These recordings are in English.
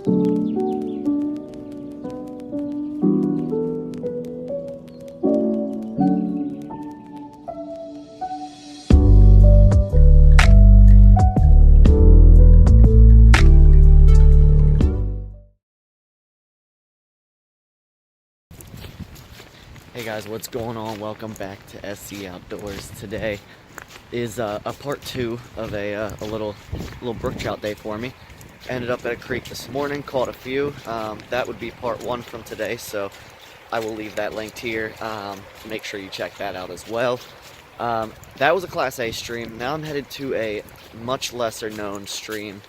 Hey guys, what's going on? Welcome back to SC Outdoors. Today is a part 2 of a little brook trout day for me. Ended up at a creek this morning, caught a few. That would be part 1 from today, so I will leave that linked here. Make sure you check that out as well. That was a Class A stream. Now I'm headed to a much lesser known stream,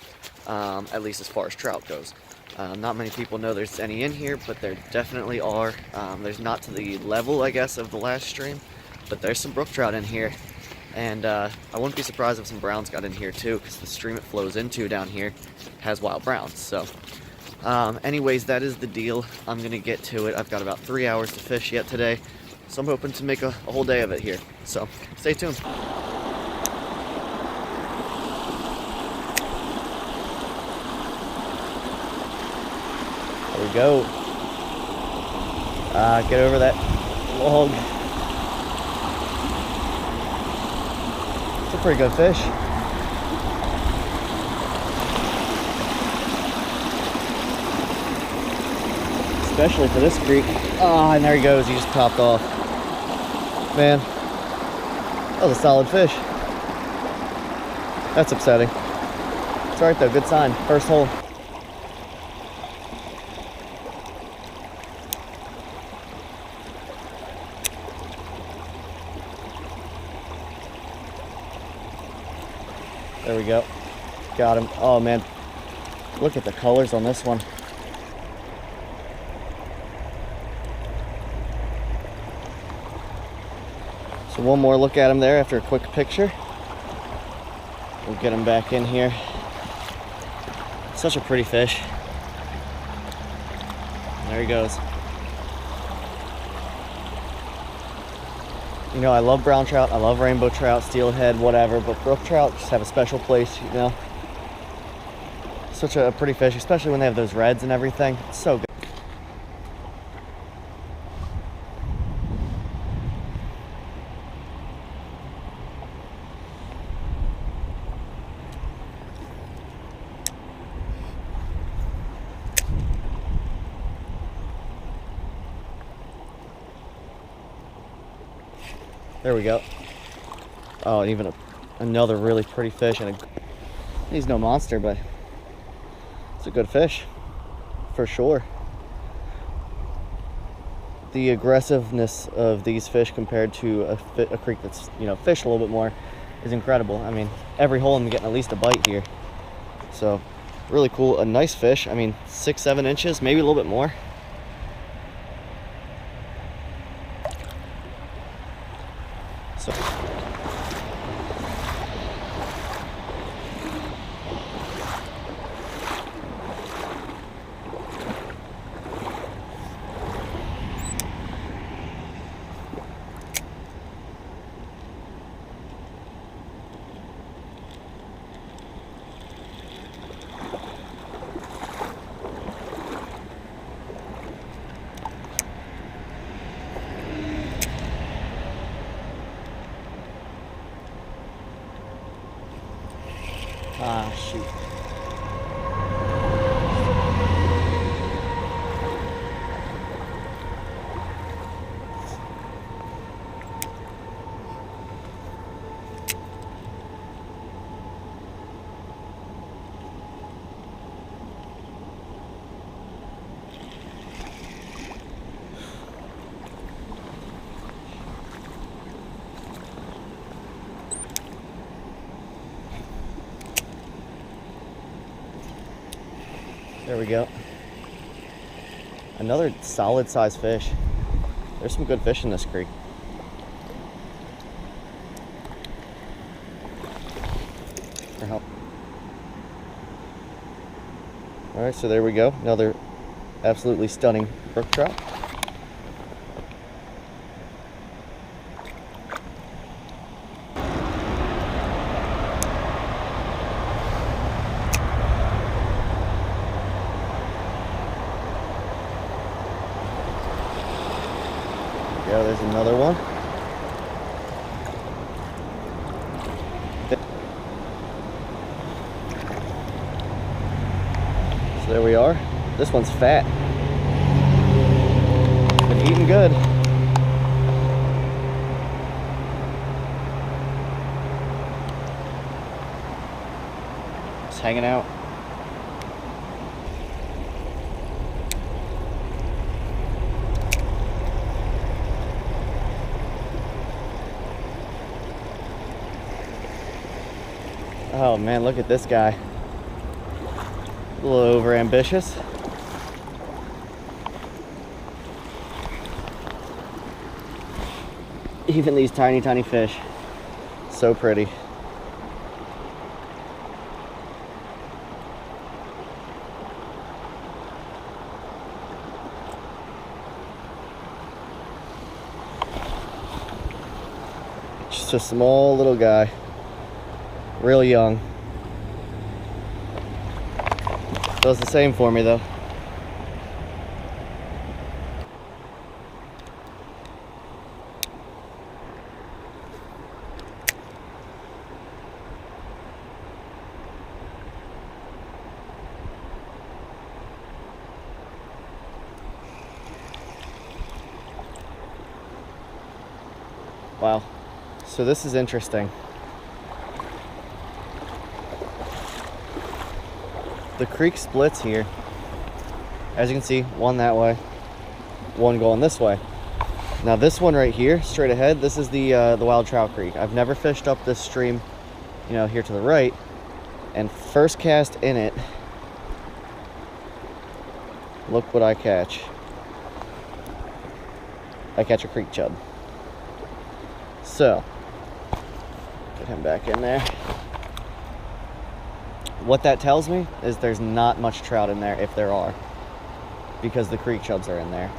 at least as far as trout goes. Not many people know there's any in here, but there definitely are. There's not to the level, I guess, of the last stream, but there's some brook trout in here. And I wouldn't be surprised if some browns got in here too, because the stream it flows into down here has wild browns. So anyways, that is the deal. I'm going to get to it. I've got about 3 hours to fish yet today, so I'm hoping to make a whole day of it here. So stay tuned. There we go. Get over that log. It's a pretty good fish. Especially for this creek. Oh, and there he goes. He just popped off. Man, that was a solid fish. That's upsetting. It's alright though, good sign. First hole. There we go. Got him. Oh man, look at the colors on this one. So one more look at him there after a quick picture. We'll get him back in here. Such a pretty fish. There he goes. You know, I love brown trout, I love rainbow trout, steelhead, whatever, but brook trout just have a special place, you know. Such a pretty fish, especially when they have those reds and everything. It's so good. There we go. Oh, and even another really pretty fish. And he's no monster, but it's a good fish for sure. The aggressiveness of these fish compared to a creek that's, you know, fished a little bit more is incredible. I mean, every hole I'm getting at least a bite here. So really cool. A nice fish. I mean, 6-7 inches, maybe a little bit more. So shoot. There we go. Another solid size fish. There's some good fish in this creek. Alright, so there we go. Another absolutely stunning brook trout. go, there's another one. So there we are. This one's fat. Been eating good. Just hanging out. Oh man, look at this guy. A little over ambitious. Even these tiny, tiny fish. So pretty. Just a small little guy. Real young. Does the same for me though. Wow. So this is interesting. The creek splits here. As you can see, one that way, one going this way. Now this one right here, straight ahead, this is the Wild Trout Creek. I've never fished up this stream, you know, here to the right. And first cast in it, look what I catch. I catch a creek chub. So, get him back in there. What that tells me is there's not much trout in there, if there are, because the creek chubs are in there.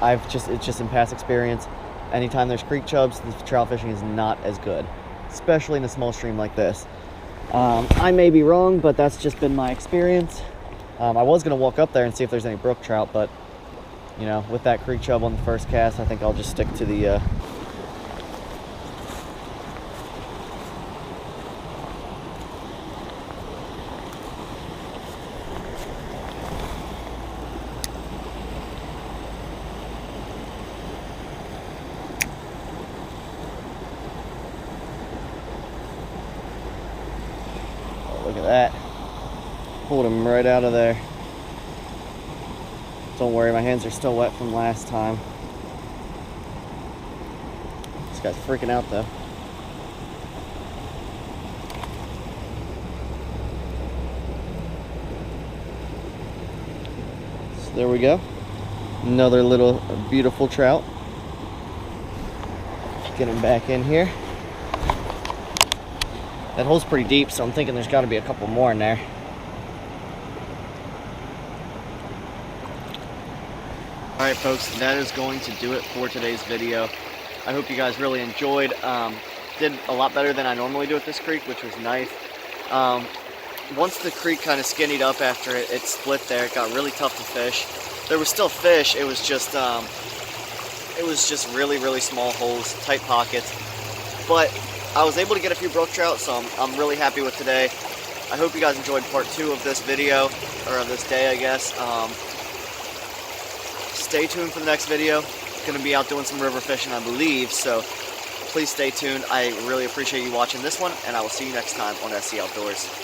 It's just in past experience, anytime there's creek chubs, the trout fishing is not as good, especially in a small stream like this. I may be wrong, but that's just been my experience. I was gonna walk up there and see if there's any brook trout, but you know, with that creek chub on the first cast, I think I'll just stick to the look at that. Pulled him right out of there. Don't worry, my hands are still wet from last time. This guy's freaking out though. So there we go. Another little beautiful trout. Get him back in here. That hole's pretty deep, so I'm thinking there's got to be a couple more in there. Alright folks, that is going to do it for today's video. I hope you guys really enjoyed. Did a lot better than I normally do at this creek, which was nice. Once the creek kind of skinnied up after it split there, it got really tough to fish. There was still fish, it was just really, really small holes, tight pockets. But I was able to get a few brook trout, so I'm really happy with today. I hope you guys enjoyed part 2 of this video, or of this day, I guess. Stay tuned for the next video. Going to be out doing some river fishing, I believe, so please stay tuned. I really appreciate you watching this one, and I will see you next time on SC Outdoors.